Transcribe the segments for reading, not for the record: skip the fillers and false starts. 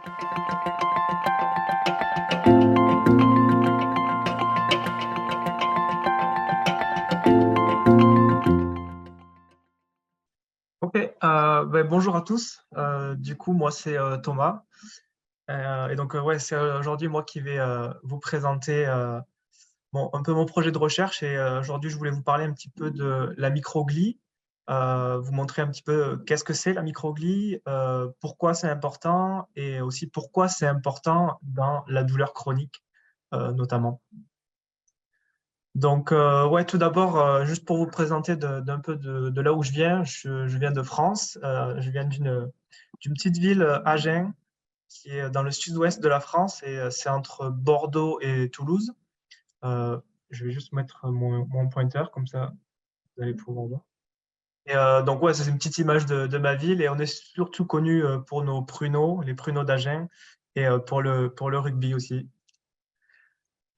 Ok, bonjour à tous. Du coup, moi c'est Thomas. Et donc ouais, c'est aujourd'hui moi qui vais vous présenter un peu mon projet de recherche. Et aujourd'hui, je voulais vous parler un petit peu de la microglie, vous montrer un petit peu qu'est-ce que c'est la microglie, pourquoi c'est important et aussi pourquoi c'est important dans la douleur chronique notamment. Donc, ouais, tout d'abord, juste pour vous présenter d'un peu de là où je viens, je viens de France. Je viens d'une petite ville, Agen, qui est dans le sud-ouest de la France, et c'est entre Bordeaux et Toulouse. Euh, je vais juste mettre mon pointeur, comme ça vous allez pouvoir voir. Et donc, ouais, c'est une petite image de ma ville, et on est surtout connu pour nos pruneaux, les pruneaux d'Agen, et pour le rugby aussi.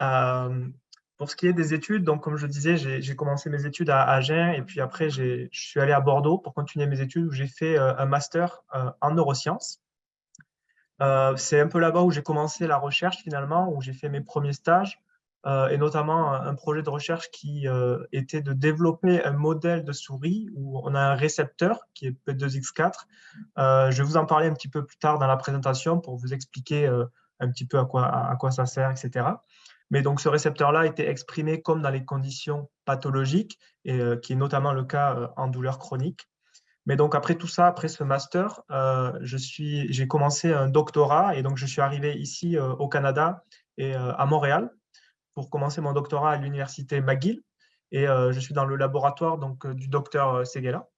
Euh, pour ce qui est des études, donc comme je disais, j'ai commencé mes études à Agen et puis après je suis allé à Bordeaux pour continuer mes études où j'ai fait un master en neurosciences. C'est un peu là-bas où j'ai commencé la recherche finalement, où j'ai fait mes premiers stages et notamment un projet de recherche qui était de développer un modèle de souris où on a un récepteur qui est P2X4. Je vais vous en parler un petit peu plus tard dans la présentation pour vous expliquer un petit peu à quoi ça sert, etc. Mais donc ce récepteur-là était exprimé comme dans les conditions pathologiques et qui est notamment le cas en douleur chronique. Mais donc après tout ça, après ce master, j'ai commencé un doctorat et donc je suis arrivé ici au Canada et à Montréal pour commencer mon doctorat à l'université McGill et je suis dans le laboratoire donc du docteur Seguela.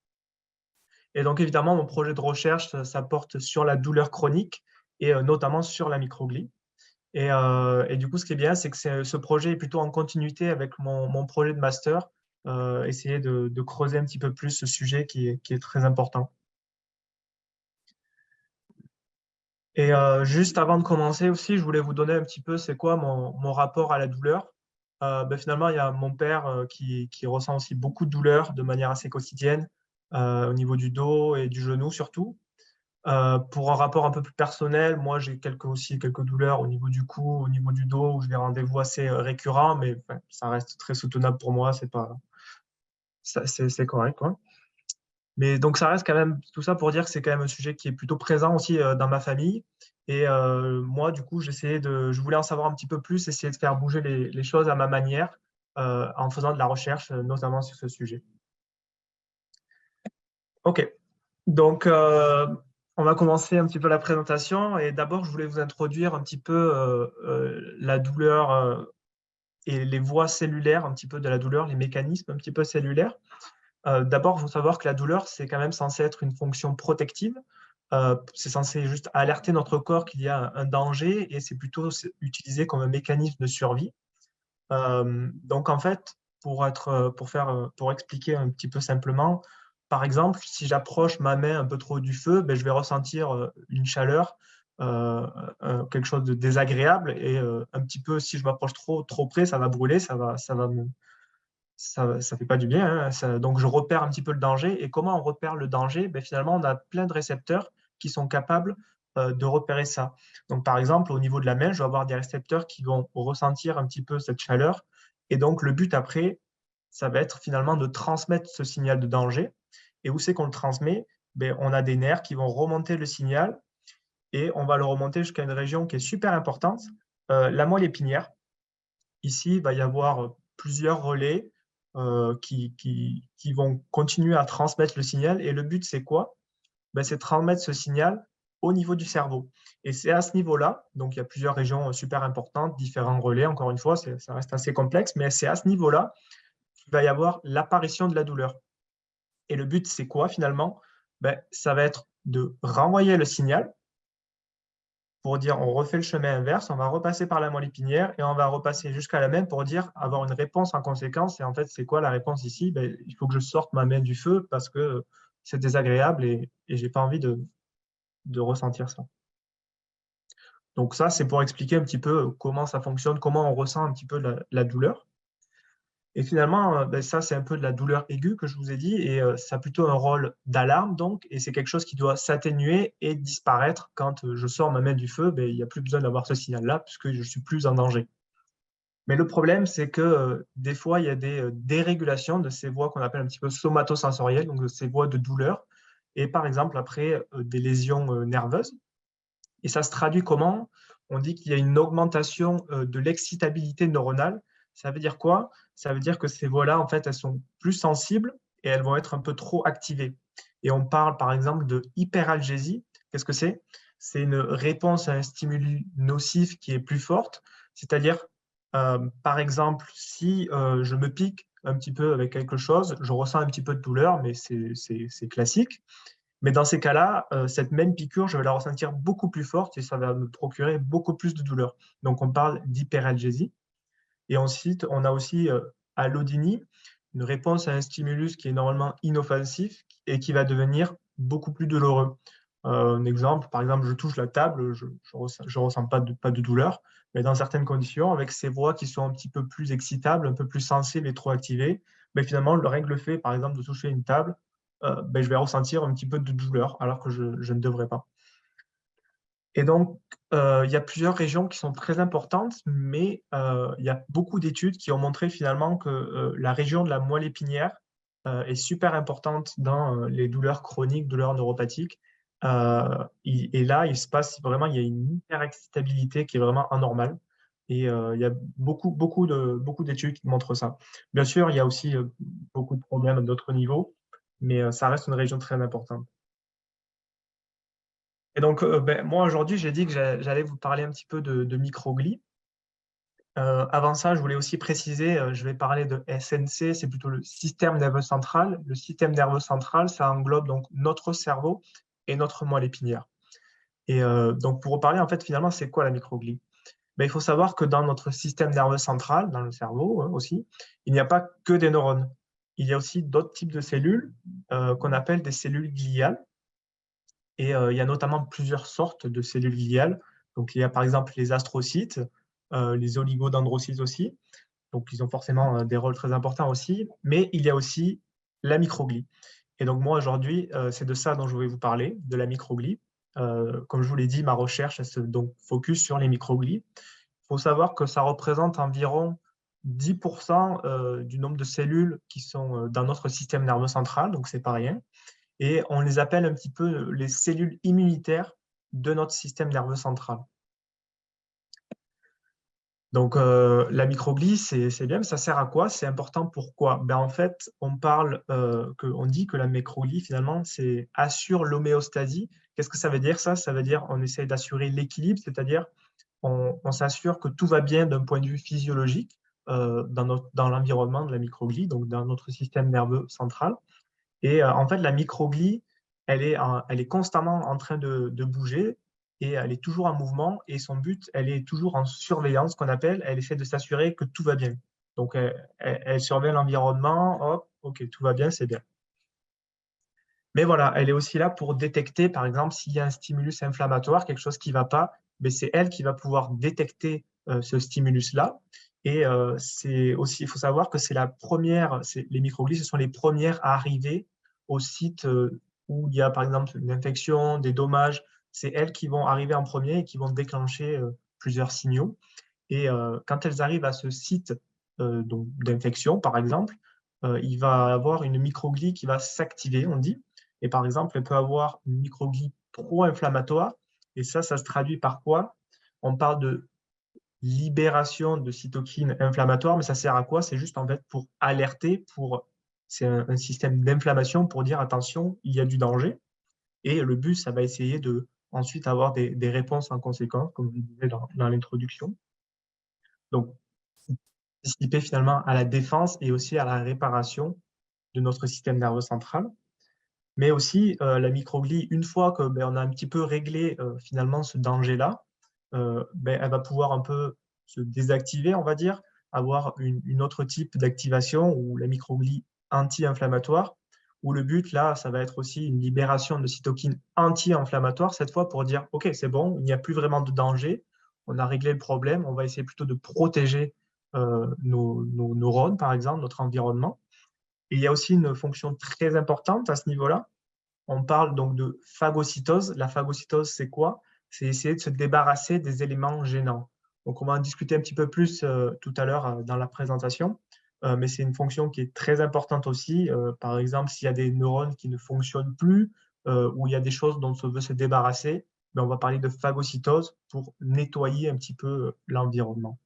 Et donc évidemment, mon projet de recherche, ça porte sur la douleur chronique et notamment sur la microglie. Et du coup, ce qui est bien, c'est que ce projet est plutôt en continuité avec mon projet de master, essayer de creuser un petit peu plus ce sujet qui est très important. Et juste avant de commencer aussi, je voulais vous donner un petit peu c'est quoi mon rapport à la douleur. Finalement, il y a mon père qui ressent aussi beaucoup de douleur de manière assez quotidienne au niveau du dos et du genou surtout. Pour un rapport un peu plus personnel, moi j'ai aussi quelques douleurs au niveau du cou, au niveau du dos, où j'ai des rendez-vous assez récurrents, mais enfin, ça reste très soutenable pour moi, c'est correct, quoi. Mais donc ça reste quand même tout ça pour dire que c'est quand même un sujet qui est plutôt présent aussi dans ma famille. Et moi, du coup, je voulais en savoir un petit peu plus, essayer de faire bouger les choses à ma manière, en faisant de la recherche, notamment sur ce sujet. Ok, donc on va commencer un petit peu la présentation. Et d'abord, je voulais vous introduire un petit peu la douleur et les voies cellulaires, un petit peu de la douleur, les mécanismes un petit peu cellulaires. D'abord, il faut savoir que la douleur, c'est quand même censé être une fonction protective. C'est censé juste alerter notre corps qu'il y a un danger et c'est plutôt utilisé comme un mécanisme de survie. Donc, en fait, pour expliquer un petit peu simplement, par exemple, si j'approche ma main un peu trop du feu, je vais ressentir une chaleur, quelque chose de désagréable et un petit peu, si je m'approche trop près, ça va brûler, ça fait pas du bien, hein. Donc, je repère un petit peu le danger. Et comment on repère le danger? Finalement, on a plein de récepteurs qui sont capables de repérer ça. Donc, par exemple, au niveau de la main, je vais avoir des récepteurs qui vont ressentir un petit peu cette chaleur. Et donc, le but après, ça va être finalement de transmettre ce signal de danger. Et où c'est qu'on le transmet? On a des nerfs qui vont remonter le signal et on va le remonter jusqu'à une région qui est super importante, la moelle épinière. Ici, il va y avoir plusieurs relais qui vont continuer à transmettre le signal. Et le but, c'est quoi? C'est de transmettre ce signal au niveau du cerveau. Et c'est à ce niveau-là, donc il y a plusieurs régions super importantes, différents relais, encore une fois, ça reste assez complexe, mais c'est à ce niveau-là qu'il va y avoir l'apparition de la douleur. Et le but, c'est quoi finalement? Ça va être de renvoyer le signal pour dire on refait le chemin inverse, on va repasser par la moelle épinière et on va repasser jusqu'à la main pour dire avoir une réponse en conséquence. Et en fait, c'est quoi la réponse ici? Il faut que je sorte ma main du feu parce que c'est désagréable et j'ai pas envie de ressentir ça. Donc ça, c'est pour expliquer un petit peu comment ça fonctionne, comment on ressent un petit peu la douleur. Et finalement, ben, ça, c'est un peu de la douleur aiguë que je vous ai dit, et ça a plutôt un rôle d'alarme, donc, et c'est quelque chose qui doit s'atténuer et disparaître quand je sors ma main du feu, ben, il n'y a plus besoin d'avoir ce signal-là, puisque je suis plus en danger. Mais le problème, c'est que des fois, il y a des dérégulations de ces voies qu'on appelle un petit peu somatosensorielles, donc de ces voies de douleur, et par exemple, après, des lésions nerveuses. Et ça se traduit comment? On dit qu'il y a une augmentation de l'excitabilité neuronale. Ça veut dire quoi? Ça veut dire que ces voies-là, en fait, elles sont plus sensibles et elles vont être un peu trop activées. Et on parle, par exemple, de hyperalgésie. Qu'est-ce que c'est? C'est une réponse à un stimuli nocif qui est plus forte. C'est-à-dire, par exemple, si je me pique un petit peu avec quelque chose, je ressens un petit peu de douleur, mais c'est classique. Mais dans ces cas-là, cette même piqûre, je vais la ressentir beaucoup plus forte et ça va me procurer beaucoup plus de douleur. Donc, on parle d'hyperalgésie. Et ensuite, on a aussi allodynie, une réponse à un stimulus qui est normalement inoffensif et qui va devenir beaucoup plus douloureux. Un exemple, par exemple, je touche la table, je ne ressens pas de douleur, mais dans certaines conditions, avec ces voies qui sont un petit peu plus excitables, un peu plus sensibles et trop activées, mais finalement, le règle fait, par exemple, de toucher une table, ben, je vais ressentir un petit peu de douleur alors que je ne devrais pas. Et donc, il y a plusieurs régions qui sont très importantes, mais il y a beaucoup d'études qui ont montré finalement que la région de la moelle épinière est super importante dans les douleurs chroniques, douleurs neuropathiques. Et là, il se passe vraiment, il y a une hyperexcitabilité qui est vraiment anormale. Et il y a beaucoup d'études qui montrent ça. Bien sûr, il y a aussi beaucoup de problèmes à d'autres niveaux, mais ça reste une région très importante. Et donc, ben, moi, aujourd'hui, j'ai dit que j'allais vous parler un petit peu de microglies. Avant ça, je voulais aussi préciser, je vais parler de SNC, c'est plutôt le système nerveux central. Le système nerveux central, ça englobe donc notre cerveau et notre moelle épinière. Et donc, pour reparler, en fait, finalement, c'est quoi la microglie? Ben, il faut savoir que dans notre système nerveux central, dans le cerveau aussi, il n'y a pas que des neurones. Il y a aussi d'autres types de cellules qu'on appelle des cellules gliales. Et il y a notamment plusieurs sortes de cellules gliales. Donc, il y a par exemple les astrocytes, les oligodendrocytes aussi. Donc, ils ont forcément des rôles très importants aussi. Mais il y a aussi la microglie. Et donc, moi, aujourd'hui, c'est de ça dont je voulais vous parler, de la microglie. Comme je vous l'ai dit, ma recherche elle se donc focus sur les microglies. Il faut savoir que ça représente environ 10% du nombre de cellules qui sont dans notre système nerveux central, donc c'est pas rien. Et on les appelle un petit peu les cellules immunitaires de notre système nerveux central. Donc, la microglie, c'est bien, mais ça sert à quoi? C'est important pourquoi? Ben, en fait, on dit que la microglie, finalement, c'est assure l'homéostasie. Qu'est-ce que ça veut dire ça? Ça veut dire on essaie d'assurer l'équilibre, c'est-à-dire on s'assure que tout va bien d'un point de vue physiologique dans l'environnement de la microglie, donc dans notre système nerveux central. Et en fait, la microglie, elle est constamment en train de bouger et elle est toujours en mouvement. Et son but, elle est toujours en surveillance, qu'on appelle. Elle essaie de s'assurer que tout va bien. Donc, elle surveille l'environnement. Hop, OK, tout va bien, c'est bien. Mais voilà, elle est aussi là pour détecter, par exemple, s'il y a un stimulus inflammatoire, quelque chose qui ne va pas, mais c'est elle qui va pouvoir détecter ce stimulus-là. Et c'est aussi, il faut savoir que c'est la première, les microglies, ce sont les premières à arriver au site où il y a, par exemple, une infection, des dommages. C'est elles qui vont arriver en premier et qui vont déclencher plusieurs signaux. Et quand elles arrivent à ce site d'infection, par exemple, il va avoir une microglie qui va s'activer, on dit. Et par exemple, elle peut avoir une microglie pro-inflammatoire. Et ça se traduit par quoi? On parle de libération de cytokines inflammatoires, mais ça sert à quoi? C'est juste en fait pour alerter, c'est un système d'inflammation pour dire attention, il y a du danger. Et le but, ça va essayer de ensuite avoir des réponses en conséquence, comme je le disais dans l'introduction. Donc, participer finalement à la défense et aussi à la réparation de notre système nerveux central. Mais aussi, la microglie, une fois que ben, on a un petit peu réglé finalement ce danger-là, ben, elle va pouvoir un peu se désactiver, on va dire, avoir une autre type d'activation ou la microglie anti-inflammatoire, où le but, là, ça va être aussi une libération de cytokines anti-inflammatoires, cette fois pour dire, OK, c'est bon, il n'y a plus vraiment de danger, on a réglé le problème, on va essayer plutôt de protéger nos neurones, par exemple, notre environnement. Et il y a aussi une fonction très importante à ce niveau-là. On parle donc de phagocytose. La phagocytose, c'est quoi? C'est essayer de se débarrasser des éléments gênants. Donc, on va en discuter un petit peu plus tout à l'heure dans la présentation, mais c'est une fonction qui est très importante aussi. Par exemple, s'il y a des neurones qui ne fonctionnent plus ou il y a des choses dont on veut se débarrasser, ben, on va parler de phagocytose pour nettoyer un petit peu l'environnement.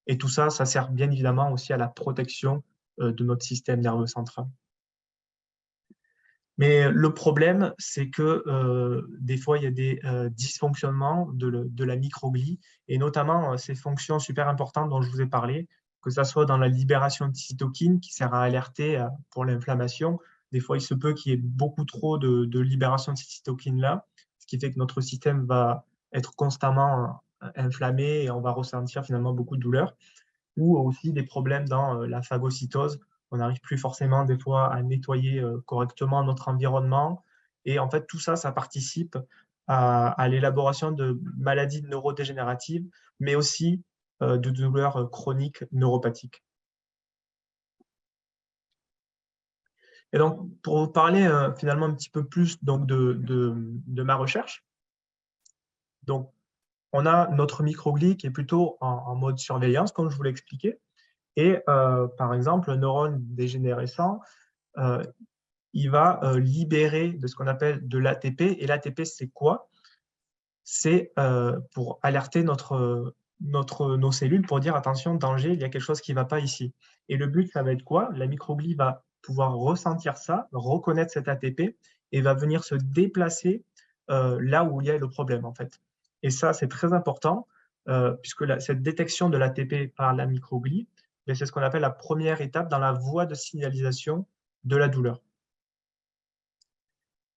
Et tout ça, ça sert bien évidemment aussi à la protection de notre système nerveux central. Mais le problème, c'est que des fois, il y a des dysfonctionnements de la microglie, et notamment ces fonctions super importantes dont je vous ai parlé, que ce soit dans la libération de cytokines qui sert à alerter pour l'inflammation. Des fois, il se peut qu'il y ait beaucoup trop de libération de ces cytokines-là, ce qui fait que notre système va être constamment inflammé et on va ressentir finalement beaucoup de douleur, ou aussi des problèmes dans la phagocytose. On n'arrive plus forcément des fois à nettoyer correctement notre environnement. Et en fait, tout ça, ça participe à l'élaboration de maladies neurodégénératives, mais aussi de douleurs chroniques neuropathiques. Et donc, pour vous parler finalement un petit peu plus donc, de ma recherche, donc, on a notre microglie qui est plutôt en mode surveillance, comme je vous l'ai expliqué. Et par exemple, le neurone dégénérescent, euh, il va libérer de ce qu'on appelle de l'ATP. Et l'ATP, c'est quoi? C'est pour alerter nos cellules pour dire attention, danger, il y a quelque chose qui ne va pas ici. Et le but, ça va être quoi? La microglie va pouvoir ressentir ça, reconnaître cet ATP et va venir se déplacer là où il y a le problème, en fait. Et ça, c'est très important puisque cette détection de l'ATP par la microglie, c'est ce qu'on appelle la première étape dans la voie de signalisation de la douleur.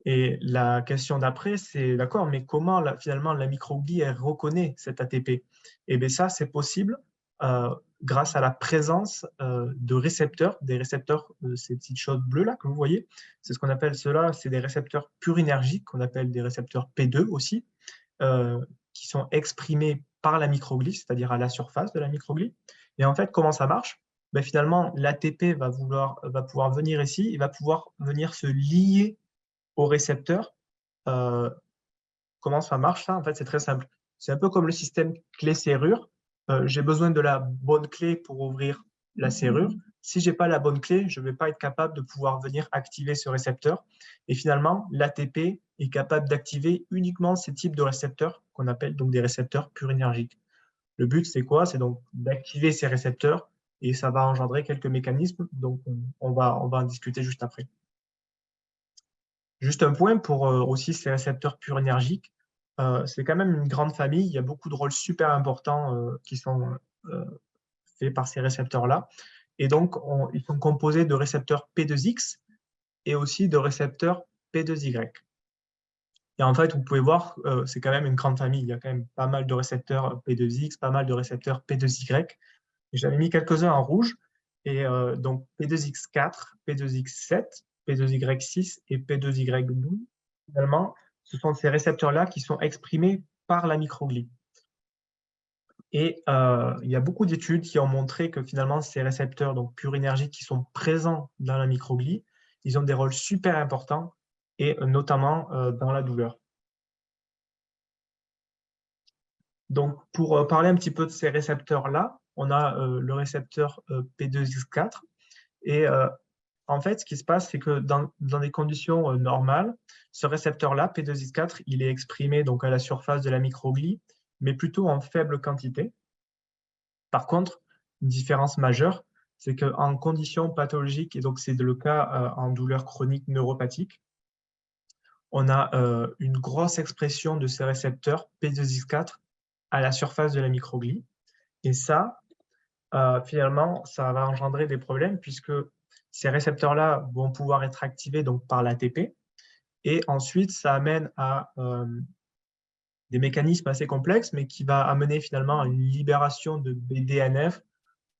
Et la question d'après, c'est d'accord, mais comment finalement la microglie elle reconnaît cet ATP? Et bien ça, c'est possible grâce à la présence de récepteurs, des récepteurs, ces petites choses bleues là que vous voyez. C'est ce qu'on appelle cela, c'est des récepteurs purinergiques, qu'on appelle des récepteurs P2 aussi, qui sont exprimés par la microglie, c'est-à-dire à la surface de la microglie. Et en fait, comment ça marche? Ben finalement, l'ATP va pouvoir venir ici, il va pouvoir venir se lier au récepteur. Euh, Comment ça marche ça? En fait, c'est très simple. C'est un peu comme le système clé-serrure. J'ai besoin de la bonne clé pour ouvrir la serrure. Si je n'ai pas la bonne clé, je ne vais pas être capable de pouvoir venir activer ce récepteur. Et finalement, l'ATP est capable d'activer uniquement ces types de récepteurs qu'on appelle donc des récepteurs purinergiques. Le but, c'est quoi? C'est donc d'activer ces récepteurs et ça va engendrer quelques mécanismes. Donc, on va en discuter juste après. Juste un point pour aussi ces récepteurs purinergiques. C'est quand même une grande famille. Il y a beaucoup de rôles super importants qui sont euh, faits par ces récepteurs-là. Et donc, ils sont composés de récepteurs P2X et aussi de récepteurs P2Y. Et en fait, vous pouvez voir, c'est quand même une grande famille. Il y a quand même pas mal de récepteurs P2X, pas mal de récepteurs P2Y. J'avais mis quelques-uns en rouge. Et donc, P2X4, P2X7, P2Y6 et P2Y12, finalement, ce sont ces récepteurs-là qui sont exprimés par la microglie. Et il y a beaucoup d'études qui ont montré que finalement, ces récepteurs donc purinergiques qui sont présents dans la microglie, ils ont des rôles super importants, et notamment dans la douleur. Donc, pour parler un petit peu de ces récepteurs-là, on a le récepteur P2X4. Et en fait, ce qui se passe, c'est que dans des conditions normales, ce récepteur-là, P2X4, il est exprimé donc à la surface de la microglie, mais plutôt en faible quantité. Par contre, une différence majeure, c'est qu'en conditions pathologiques, et donc c'est le cas en douleur chronique neuropathique, on a une grosse expression de ces récepteurs P2X4 à la surface de la microglie. Et ça, finalement, ça va engendrer des problèmes puisque ces récepteurs-là vont pouvoir être activés donc, par l'ATP. Et ensuite, ça amène à des mécanismes assez complexes, mais qui va amener finalement à une libération de BDNF.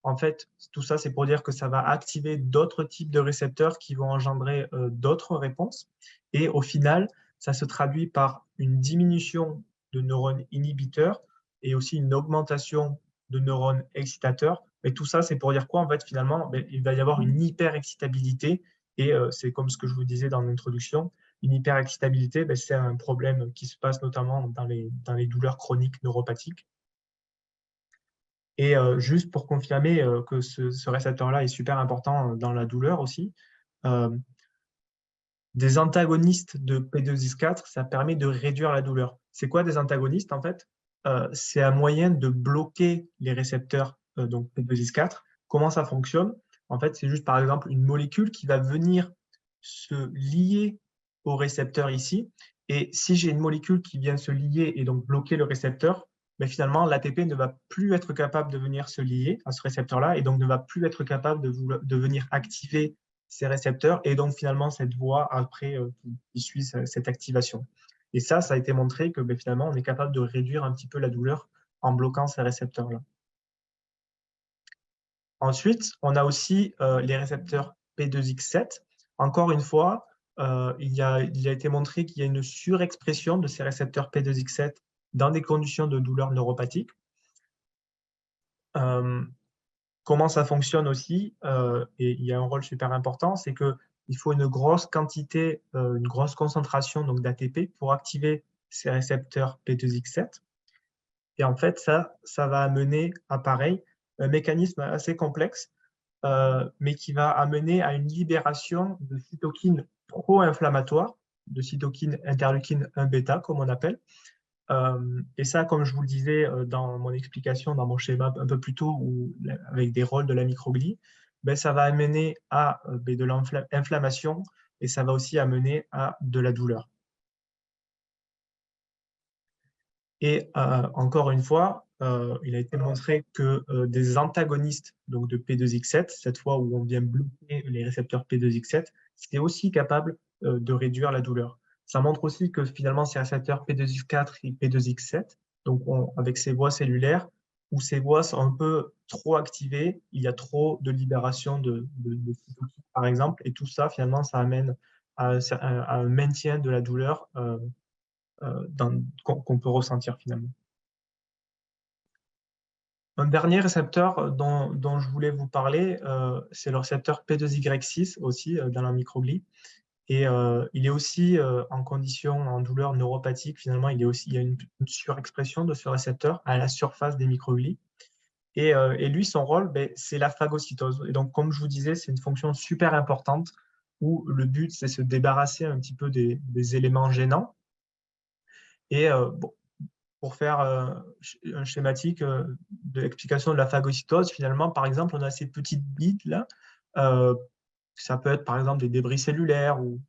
En fait, tout ça, c'est pour dire que ça va activer d'autres types de récepteurs qui vont engendrer d'autres réponses. Et au final, ça se traduit par une diminution de neurones inhibiteurs et aussi une augmentation de neurones excitateurs. Et tout ça, c'est pour dire quoi? En fait, finalement, ben, il va y avoir une hyperexcitabilité. Et c'est comme ce que je vous disais dans l'introduction, une hyperexcitabilité, ben, c'est un problème qui se passe notamment dans les douleurs chroniques neuropathiques. Et juste pour confirmer que ce récepteur-là est super important dans la douleur aussi, euh, des antagonistes de P2X4, ça permet de réduire la douleur. C'est quoi des antagonistes en fait? C'est un moyen de bloquer les récepteurs donc P2X4. Comment ça fonctionne? En fait, c'est juste par exemple une molécule qui va venir se lier au récepteur ici. Et si j'ai une molécule qui vient se lier et donc bloquer le récepteur, mais finalement, l'ATP ne va plus être capable de venir se lier à ce récepteur-là et donc ne va plus être capable de venir activer ces récepteurs et donc finalement cette voie après qui suit cette activation. Et ça a été montré que ben, finalement on est capable de réduire un petit peu la douleur en bloquant ces récepteurs-là. Ensuite, on a aussi les récepteurs P2X7. Encore une fois, il a été montré qu'il y a une surexpression de ces récepteurs P2X7 dans des conditions de douleur neuropathique. Comment ça fonctionne aussi, et il y a un rôle super important, c'est qu'il faut une grosse quantité, une grosse concentration d'ATP pour activer ces récepteurs P2X7. Et en fait, ça va amener à pareil, un mécanisme assez complexe, mais qui va amener à une libération de cytokines pro-inflammatoires, de cytokines interleukine 1 bêta, comme on appelle. Et ça, comme je vous le disais dans mon explication, dans mon schéma un peu plus tôt, avec des rôles de la microglie, ben, ça va amener à de l'inflammation et ça va aussi amener à de la douleur. Et encore une fois, il a été montré que des antagonistes donc de P2X7, cette fois où on vient bloquer les récepteurs P2X7, c'est aussi capable de réduire la douleur. Ça montre aussi que finalement ces récepteurs P2X4 et P2X7, donc avec ces voies cellulaires, où ces voies sont un peu trop activées, il y a trop de libération de cytokines, par exemple, et tout ça, finalement, ça amène à un maintien de la douleur qu'on peut ressentir finalement. Un dernier récepteur dont je voulais vous parler, c'est le récepteur P2Y6 aussi dans la microglie. Et il est aussi en condition, en douleur neuropathique, finalement, il y a une surexpression de ce récepteur à la surface des microglies. Et lui, son rôle, ben, c'est la phagocytose. Et donc, comme je vous disais, c'est une fonction super importante où le but, c'est se débarrasser un petit peu des éléments gênants. Et bon, pour faire un schématique de l'explication de la phagocytose, finalement, par exemple, on a ces petites billes là. Ça peut être par exemple des débris cellulaires ou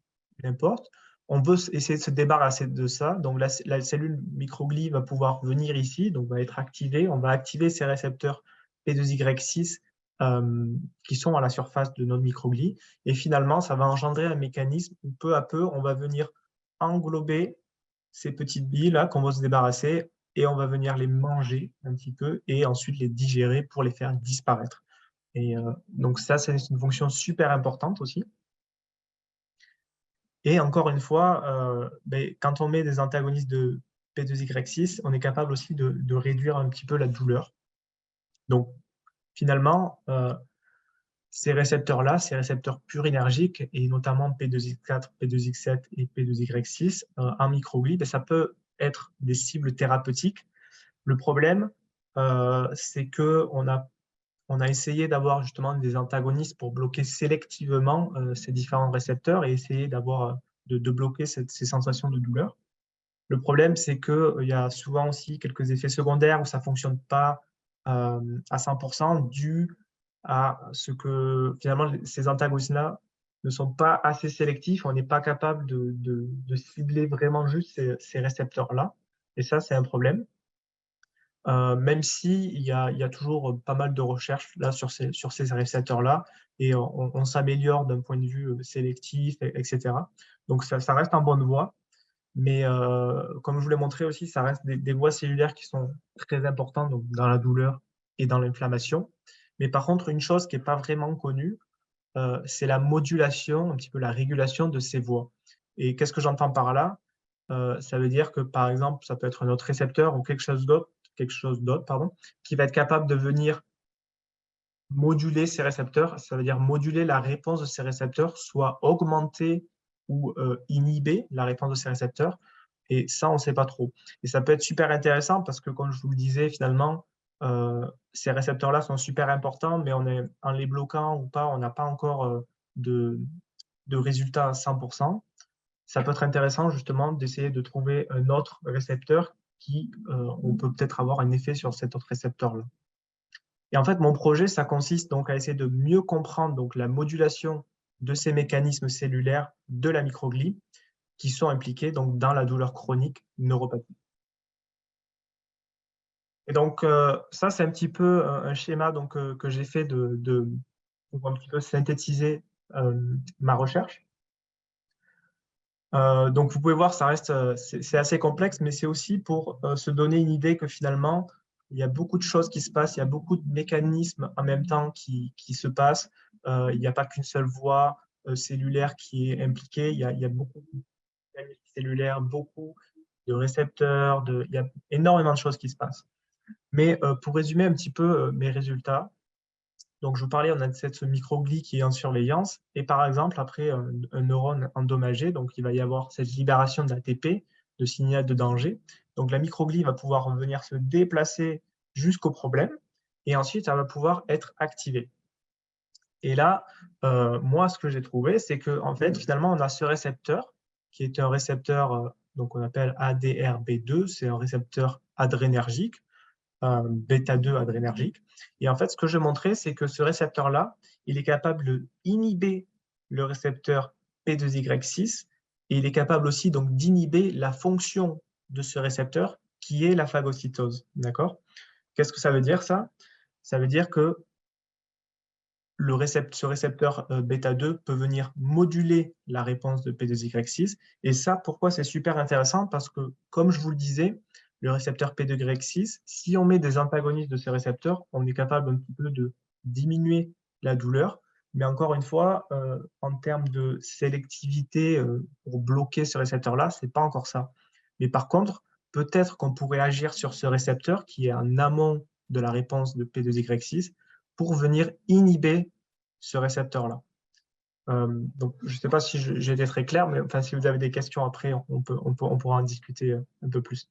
n'importe. On veut essayer de se débarrasser de ça. Donc la cellule microglie va pouvoir venir ici, donc va être activée. On va activer ces récepteurs P2Y6 qui sont à la surface de notre microglie. Et finalement, ça va engendrer un mécanisme où peu à peu, on va venir englober ces petites billes là qu'on va se débarrasser et on va venir les manger un petit peu et ensuite les digérer pour les faire disparaître. Et donc ça, c'est une fonction super importante aussi. Et encore une fois, ben, quand on met des antagonistes de P2Y6, on est capable aussi de réduire un petit peu la douleur. Donc finalement, ces récepteurs-là, ces récepteurs purinergiques, et notamment P2X4, P2X7 et P2Y6 en microglie, ben, ça peut être des cibles thérapeutiques. Le problème, c'est qu'on a essayé d'avoir justement des antagonistes pour bloquer sélectivement ces différents récepteurs et essayer de bloquer ces sensations de douleur. Le problème, c'est qu'il y a souvent aussi quelques effets secondaires où ça ne fonctionne pas à 100% dû à ce que finalement ces antagonistes-là ne sont pas assez sélectifs. On n'est pas capable de cibler vraiment juste ces récepteurs-là. Et ça, c'est un problème. Même si il y a toujours pas mal de recherches là sur ces récepteurs-là et on s'améliore d'un point de vue sélectif, etc. Donc ça reste en bonne voie, mais comme je vous l'ai montré aussi, ça reste des voies cellulaires qui sont très importantes donc, dans la douleur et dans l'inflammation. Mais par contre, une chose qui n'est pas vraiment connue, c'est la modulation, un petit peu la régulation de ces voies. Et qu'est-ce que j'entends par là? Ça veut dire que, par exemple, ça peut être un autre récepteur ou quelque chose d'autre quelque chose d'autre, pardon, qui va être capable de venir moduler ces récepteurs. Ça veut dire moduler la réponse de ces récepteurs, soit augmenter ou inhiber la réponse de ces récepteurs. Et ça, on ne sait pas trop. Et ça peut être super intéressant parce que, comme je vous le disais, finalement, ces récepteurs-là sont super importants, mais en les bloquant ou pas, on n'a pas encore de, de résultats à 100%. Ça peut être intéressant justement d'essayer de trouver un autre récepteur qui, on peut peut-être avoir un effet sur cet autre récepteur-là. Et en fait, mon projet, ça consiste donc à essayer de mieux comprendre donc, la modulation de ces mécanismes cellulaires de la microglie qui sont impliqués donc, dans la douleur chronique neuropathique. Et donc, ça, c'est un petit peu un schéma donc, que j'ai fait pour un petit peu synthétiser ma recherche. Donc, vous pouvez voir, ça reste, c'est assez complexe, mais c'est aussi pour se donner une idée que finalement, il y a beaucoup de choses qui se passent, il y a beaucoup de mécanismes en même temps qui se passent. Il n'y a pas qu'une seule voie cellulaire qui est impliquée, il y a beaucoup de mécanismes cellulaires, beaucoup de récepteurs, il y a énormément de choses qui se passent. Mais pour résumer un petit peu mes résultats, donc je vous parlais, on a ce microglie qui est en surveillance, et par exemple, après un neurone endommagé, donc il va y avoir cette libération d'ATP, de signal de danger. Donc la microglie va pouvoir venir se déplacer jusqu'au problème, et ensuite elle va pouvoir être activée. Et là, moi, ce que j'ai trouvé, c'est que en fait, finalement, on a ce récepteur, qui est un récepteur, donc on appelle ADRB2, c'est un récepteur adrénergique, bêta-2 adrénergique. Et en fait, ce que je montrais, c'est que ce récepteur-là, il est capable d'inhiber le récepteur P2Y6 et il est capable aussi donc d'inhiber la fonction de ce récepteur qui est la phagocytose. D'accord? Qu'est-ce que ça veut dire ça? Ça veut dire que ce récepteur bêta-2 peut venir moduler la réponse de P2Y6. Et ça, pourquoi c'est super intéressant? Parce que, comme je vous le disais, le récepteur P2Y6, si on met des antagonistes de ces récepteurs, on est capable un petit peu de diminuer la douleur. Mais encore une fois, en termes de sélectivité pour bloquer ce récepteur-là, ce n'est pas encore ça. Mais par contre, peut-être qu'on pourrait agir sur ce récepteur qui est en amont de la réponse de P2Y6 pour venir inhiber ce récepteur-là. Donc, je ne sais pas si j'ai été très clair, mais enfin, si vous avez des questions après, on pourra en discuter un peu plus.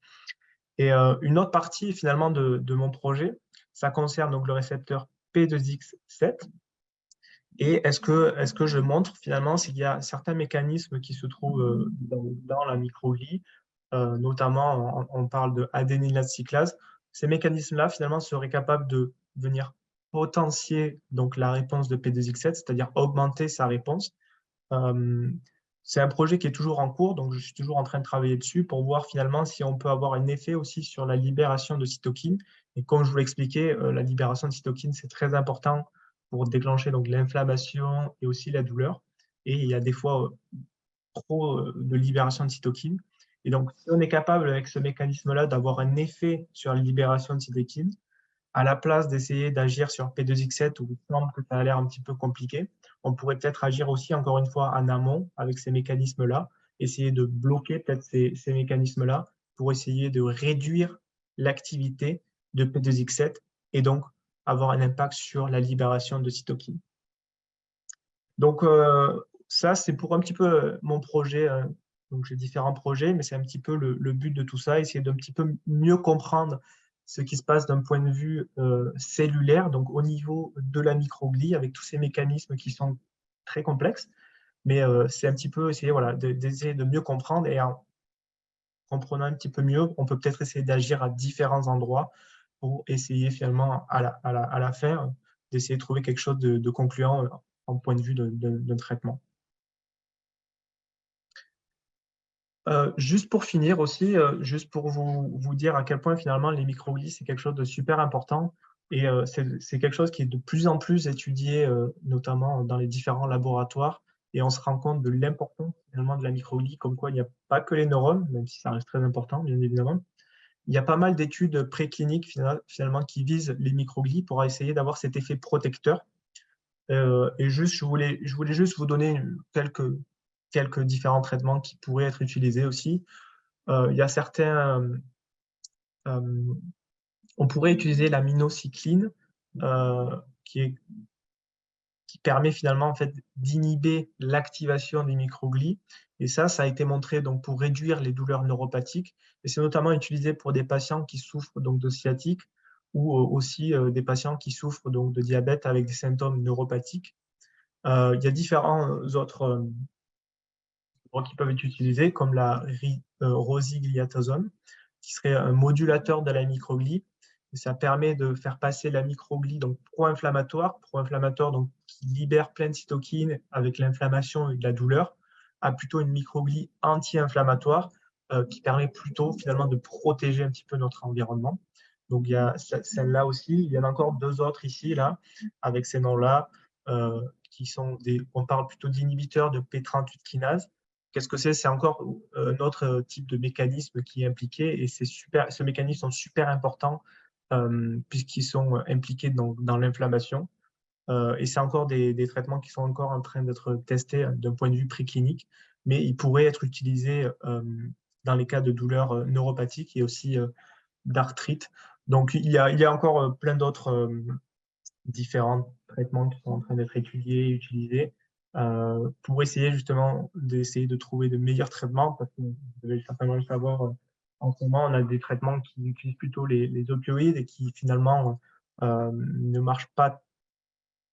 Et une autre partie finalement de mon projet, ça concerne donc le récepteur P2X7. Et est-ce que je montre finalement s'il y a certains mécanismes qui se trouvent dans la microglie, notamment on parle de adénylate cyclase. Ces mécanismes-là finalement seraient capables de venir potentier donc la réponse de P2X7, c'est-à-dire augmenter sa réponse. C'est un projet qui est toujours en cours, donc je suis toujours en train de travailler dessus pour voir finalement si on peut avoir un effet aussi sur la libération de cytokines. Et comme je vous l'expliquais, la libération de cytokines, c'est très important pour déclencher donc l'inflammation et aussi la douleur. Et il y a des fois trop de libération de cytokines. Et donc, si on est capable avec ce mécanisme-là d'avoir un effet sur la libération de cytokines, à la place d'essayer d'agir sur P2X7 où il semble que ça a l'air un petit peu compliqué, on pourrait peut-être agir aussi, encore une fois, en amont avec ces mécanismes-là, essayer de bloquer peut-être ces mécanismes-là pour essayer de réduire l'activité de P2X7 et donc avoir un impact sur la libération de cytokines. Donc, ça, c'est pour un petit peu mon projet. Donc, j'ai différents projets, mais c'est un petit peu le but de tout ça, essayer d'un petit peu mieux comprendre ce qui se passe d'un point de vue cellulaire, donc au niveau de la microglie, avec tous ces mécanismes qui sont très complexes. Mais c'est un petit peu essayer voilà, d'essayer de mieux comprendre et en comprenant un petit peu mieux, on peut peut-être essayer d'agir à différents endroits pour essayer finalement à la fin d'essayer de trouver quelque chose de concluant en point de vue d'un traitement. Juste pour finir aussi, juste pour vous dire à quel point finalement les microglies, c'est quelque chose de super important et c'est quelque chose qui est de plus en plus étudié, notamment dans les différents laboratoires et on se rend compte de l'importance finalement de la microglie, comme quoi il n'y a pas que les neurones, même si ça reste très important, bien évidemment. Il y a pas mal d'études précliniques finalement qui visent les microglies pour essayer d'avoir cet effet protecteur. Et juste, je voulais juste vous donner quelques différents traitements qui pourraient être utilisés aussi. Il y a certains On pourrait utiliser l'aminocycline, qui permet finalement en fait d'inhiber l'activation des microglies. Et ça a été montré donc pour réduire les douleurs neuropathiques. Et c'est notamment utilisé pour des patients qui souffrent donc de sciatique ou aussi des patients qui souffrent donc de diabète avec des symptômes neuropathiques. Il y a différents autres drogues qui peuvent être utilisés, comme la rosiglitazone, qui serait un modulateur de la microglie. Et ça permet de faire passer la microglie donc pro-inflammatoire donc qui libère plein de cytokines avec l'inflammation et de la douleur, à plutôt une microglie anti-inflammatoire qui permet plutôt finalement de protéger un petit peu notre environnement. Donc il y a celle-là aussi. Il y en a encore deux autres ici là avec ces noms-là qui sont on parle plutôt d'inhibiteurs de P38 kinase. Qu'est-ce que c'est? C'est encore un autre type de mécanisme qui est impliqué et ce mécanisme sont super importants puisqu'ils sont impliqués dans l'inflammation. Et c'est encore des traitements qui sont encore en train d'être testés d'un point de vue préclinique, mais ils pourraient être utilisés dans les cas de douleurs neuropathiques et aussi d'arthrite. Donc il y a encore plein d'autres différents traitements qui sont en train d'être étudiés et utilisés pour essayer justement d'essayer de trouver de meilleurs traitements, parce que vous devez certainement le savoir, en ce moment, on a des traitements qui utilisent plutôt les opioïdes et qui finalement ne marchent pas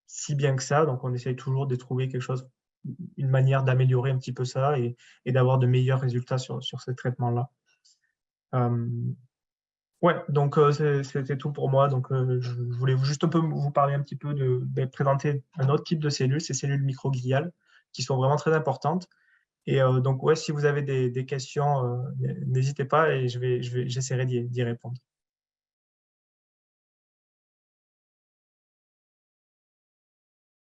si bien que ça. Donc on essaye toujours de trouver quelque chose, une manière d'améliorer un petit peu ça et d'avoir de meilleurs résultats sur ces traitements-là. Ouais, donc c'était tout pour moi. Donc je voulais juste un peu vous parler un petit peu présenter un autre type de cellules, ces cellules microgliales, qui sont vraiment très importantes. Et donc ouais, si vous avez des questions, n'hésitez pas et j'essaierai d'y répondre.